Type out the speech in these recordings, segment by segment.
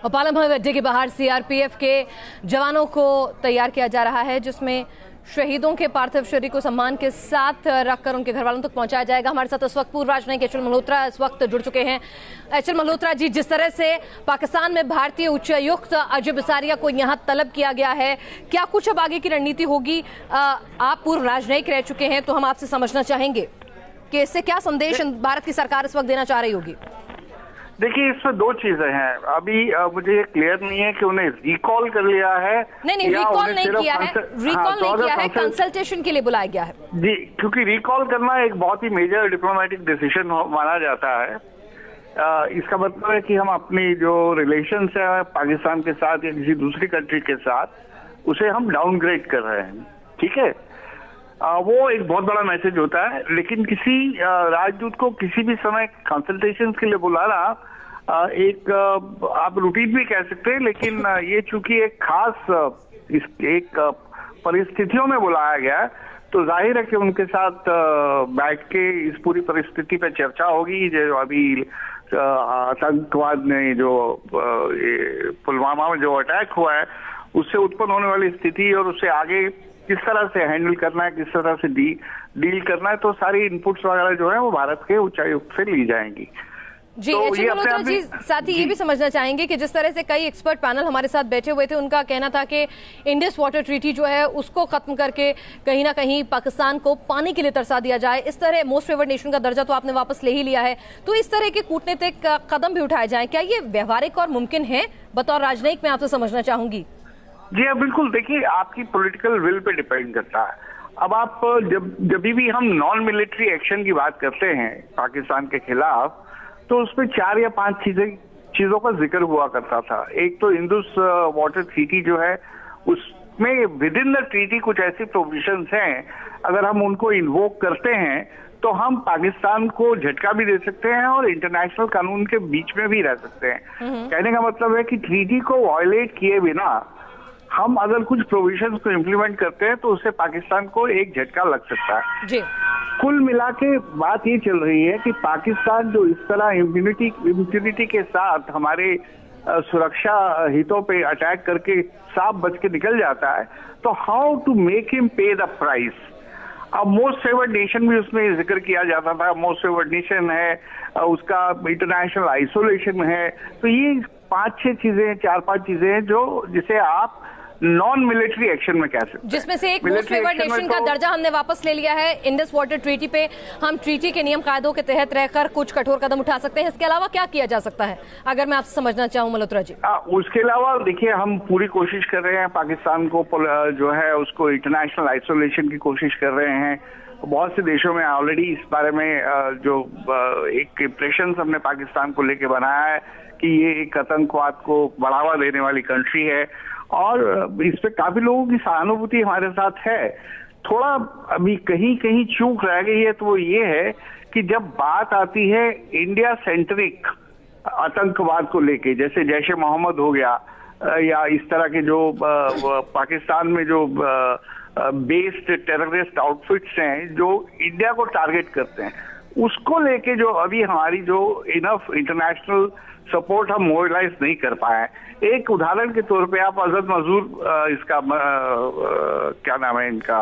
और पालामहल अड्डे के बाहर सीआरपीएफ के जवानों को तैयार किया जा रहा है, जिसमें शहीदों के पार्थिव शरीर को सम्मान के साथ रखकर उनके घर वालों तक पहुंचाया जाएगा। हमारे साथ इस वक्त पूर्व राजनयिक एचएल मल्होत्रा इस वक्त जुड़ चुके हैं। एचएल मल्होत्रा जी, जिस तरह से पाकिस्तान में भारतीय उच्चायुक्त अजय बिसारिया को यहां तलब किया गया है, क्या कुछ अब आगे की रणनीति होगी? आप पूर्व राजनयिक रह चुके हैं, तो हम आपसे समझना चाहेंगे कि इससे क्या संदेश भारत की सरकार इस वक्त देना चाह रही होगी? देखिए, इसमें दो चीजें हैं। अभी मुझे ये क्लियर नहीं है कि उन्हें रिकॉल कर लिया है। नहीं, रिकॉल नहीं किया है, रिकॉल नहीं किया है, कंसल्टेशन के लिए बुलाया गया है जी, क्योंकि रिकॉल करना एक बहुत ही मेजर डिप्लोमेटिक डिसीजन माना जाता है। इसका मतलब है कि हम अपनी जो रिलेशंस है पाकिस्तान के साथ या किसी दूसरी कंट्री के साथ, उसे हम डाउनग्रेड कर रहे हैं। ठीक है, वो एक बहुत बड़ा मैसेज होता है। लेकिन किसी राजदूत को किसी भी समय कंसल्टेशन के लिए बुलाना एक आप रूटीन भी कह सकते हैं, लेकिन ये चूंकि एक खास एक परिस्थितियों में बुलाया गया है, तो जाहिर है कि उनके साथ बैठ के इस पूरी परिस्थिति पे चर्चा होगी। जो अभी आतंकवाद ने जो पुलवामा में जो अटैक हुआ है, उससे उत्पन्न होने वाली स्थिति और उससे आगे किस तरह से हैंडल करना है, किस तरह से डील करना है, तो सारी इनपुट्स वगैरह जो है वो भारत के उच्चायुक्त से ली जाएंगी। जी, तो एचएल मल्होत्रा जी, साथ ही ये भी समझना चाहेंगे कि जिस तरह से कई एक्सपर्ट पैनल हमारे साथ बैठे हुए थे, उनका कहना था कि इंडस वाटर ट्रीटी जो है उसको खत्म करके कहीं ना कहीं पाकिस्तान को पानी के लिए तरसा दिया जाए। इस तरह मोस्ट फेवर्ड नेशन का दर्जा तो आपने वापस ले ही लिया है, तो इस तरह के कूटनीतिक कदम भी उठाए जाए, क्या ये व्यवहारिक और मुमकिन है? बतौर राजनयिक मैं आपसे समझना चाहूंगी। जी हाँ, बिल्कुल। देखिए, आपकी पॉलिटिकल विल पे डिपेंड करता है। अब आप जब भी हम नॉन मिलिट्री एक्शन की बात करते हैं पाकिस्तान के खिलाफ, तो उसमें 4 या 5 चीजों का जिक्र हुआ करता था। एक तो इंडस वाटर ट्रीटी जो है, उसमें विद इन द ट्रीटी कुछ ऐसी प्रोविजंस हैं, अगर हम उनको इन्वोक करते हैं तो हम पाकिस्तान को झटका भी दे सकते हैं और इंटरनेशनल कानून के बीच में भी रह सकते हैं। कहने का मतलब है कि ट्रीटी को वायलेट किए बिना हम अगर कुछ प्रोविजंस को इम्प्लीमेंट करते हैं तो उससे पाकिस्तान को एक झटका लग सकता है जी। कुल मिला के बात ये चल रही है कि पाकिस्तान जो इस तरह इम्यूनिटी के साथ हमारे सुरक्षा हितों पे अटैक करके साफ बच के निकल जाता है, तो how to make him pay the price. अब मोस्ट फेवर्ड नेशन भी उसमें जिक्र किया जाता था। मोस्ट फेवर्ड नेशन है, उसका इंटरनेशनल आइसोलेशन है। तो ये 5-6 चीजें, 4-5 चीजें हैं जो जिसे आप नॉन मिलिट्री एक्शन में कह सकते हैं, जिसमें से एक मोस्ट फेवर्ड नेशन का दर्जा हमने वापस ले लिया है। इंडस वाटर ट्रीटी पे हम ट्रीटी के नियम कायदों के तहत रहकर कुछ कठोर कदम उठा सकते हैं। इसके अलावा क्या किया जा सकता है, अगर मैं आपसे समझना चाहूँ मल्होत्रा जी? उसके अलावा देखिए, हम पूरी कोशिश कर रहे हैं पाकिस्तान को जो है उसको इंटरनेशनल आइसोलेशन की कोशिश कर रहे हैं। बहुत से देशों में ऑलरेडी इस बारे में जो एक इम्प्रेशन हमने पाकिस्तान को लेके बनाया है कि ये एक आतंकवाद को बढ़ावा देने वाली कंट्री है, और इस पे काफी लोगों की सहानुभूति हमारे साथ है। थोड़ा अभी कहीं कहीं चूक रह गई है, तो वो ये है कि जब बात आती है इंडिया सेंट्रिक आतंकवाद को लेके, जैसे जैश ए मोहम्मद हो गया या इस तरह के जो पाकिस्तान में जो बेस्ड टेररिस्ट आउटफिट्स हैं जो इंडिया को टारगेट करते हैं, उसको लेके जो अभी हमारी जो इनफ इंटरनेशनल सपोर्ट हम मोबिलाइज नहीं कर पाए। एक उदाहरण के तौर पे आप अजहर मसूद इसका क्या नाम है इनका,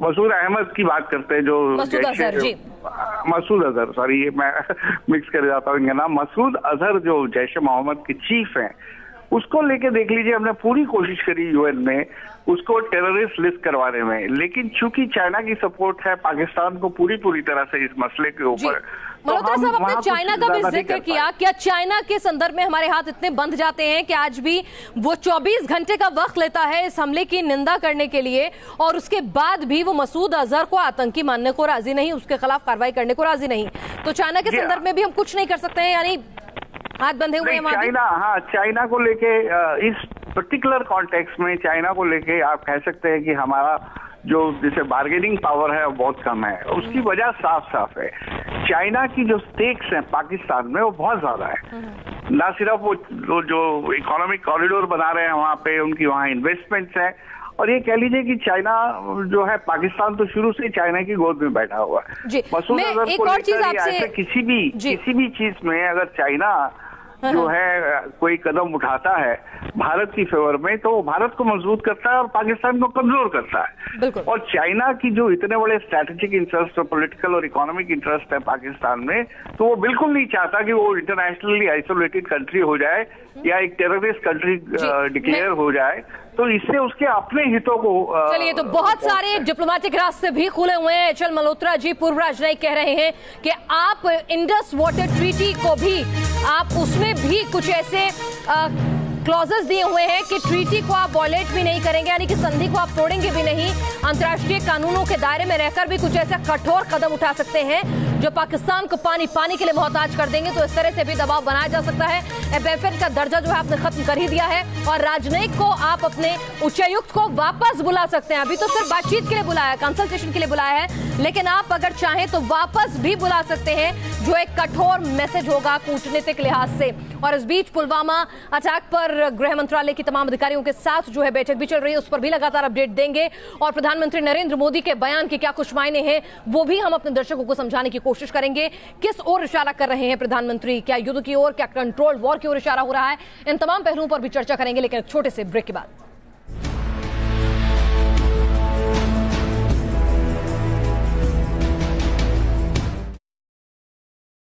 मसूद अहमद की बात करते हैं, जो मसूद अजहर, सॉरी ये मैं मिक्स कर जाता हूँ इनका नाम। मसूद अजहर जो जैश ए मोहम्मद के चीफ हैं, उसको लेके देख लीजिए, हमने पूरी कोशिश करी यूएन में उसको टेररिस्ट लिस्ट करवाने में, लेकिन चूंकि चाइना की सपोर्ट है पाकिस्तान को पूरी तरह से इस मसले के ऊपर। मल्होत्रा साहब, आपने चाइना का भी जिक्र किया। क्या चाइना के संदर्भ में हमारे हाथ इतने बंध जाते हैं कि आज भी वो 24 घंटे का वक्त लेता है इस हमले की निंदा करने के लिए, और उसके बाद भी वो मसूद अजहर को आतंकी मानने को राजी नहीं, उसके खिलाफ कार्रवाई करने को राजी नहीं? तो चाइना के संदर्भ में भी हम कुछ नहीं कर सकते हैं, यानी हाथ बंधे हुए हैं चाइना? हाँ, चाइना को लेके इस पर्टिकुलर कॉन्टेक्स्ट में चाइना को लेके आप कह सकते हैं कि हमारा जो जैसे बार्गेनिंग पावर है वो बहुत कम है। उसकी वजह साफ है, चाइना की जो स्टेक्स हैं पाकिस्तान में वो बहुत ज्यादा है। ना सिर्फ वो जो इकोनॉमिक कॉरिडोर बना रहे हैं वहाँ पे, उनकी वहाँ इन्वेस्टमेंट्स हैं, और ये कह लीजिए कि चाइना जो है, पाकिस्तान तो शुरू से चाइना की गोद में बैठा हुआ है। मसूद अजहर को लेकर किसी भी चीज में अगर चाइना जो है कोई कदम उठाता है भारत की फेवर में, तो वो भारत को मजबूत करता है और पाकिस्तान को कमजोर करता है। और चाइना की जो इतने बड़े स्ट्रैटेजिक इंटरेस्ट और पॉलिटिकल और इकोनॉमिक इंटरेस्ट है पाकिस्तान में, तो वो बिल्कुल नहीं चाहता कि वो इंटरनेशनली आइसोलेटेड कंट्री हो जाए या एक टेररिस्ट कंट्री डिक्लेयर हो जाए। तो इससे उसके अपने हितों को चलिए, तो बहुत सारे डिप्लोमेटिक रास्ते भी खुले हुए हैं। एचएल मल्होत्रा जी, पूर्व राजनयिक, कह रहे हैं कि आप इंडस वाटर ट्रीटी को भी, आप उसमें भी कुछ ऐसे क्लॉजेस दिए हुए हैं कि ट्रीटी को आप वॉयलेट भी नहीं करेंगे, यानी कि संधि को आप तोड़ेंगे भी नहीं, अंतर्राष्ट्रीय कानूनों के दायरे में रहकर भी कुछ ऐसे कठोर कदम उठा सकते हैं जो पाकिस्तान को पानी के लिए मोहताज कर देंगे। तो इस तरह से भी दबाव बनाया जा सकता है। एफएफएन का दर्जा जो है आपने खत्म कर ही दिया है और राजनयिक को आप अपने उच्चायुक्त को वापस बुला सकते हैं। अभी तो सिर्फ बातचीत के लिए बुलाया, कंसल्टेशन के लिए बुलाया है, लेकिन आप अगर चाहें तो वापस भी बुला सकते हैं, जो एक कठोर मैसेज होगा कूटनीतिक लिहाज से। और इस बीच पुलवामा अटैक पर गृह मंत्रालय की तमाम अधिकारियों के साथ जो है बैठक भी चल रही है, उस पर भी लगातार अपडेट देंगे और प्रधानमंत्री नरेंद्र मोदी के बयान के क्या कुछ मायने हैं वो भी हम अपने दर्शकों को समझाने की कोशिश करेंगे। किस ओर इशारा कर रहे हैं प्रधानमंत्री, क्या युद्ध की ओर, क्या कंट्रोल वॉर की ओर इशारा हो रहा है, इन तमाम पहलुओं पर भी चर्चा करेंगे, लेकिन एक छोटे से ब्रेक के बाद।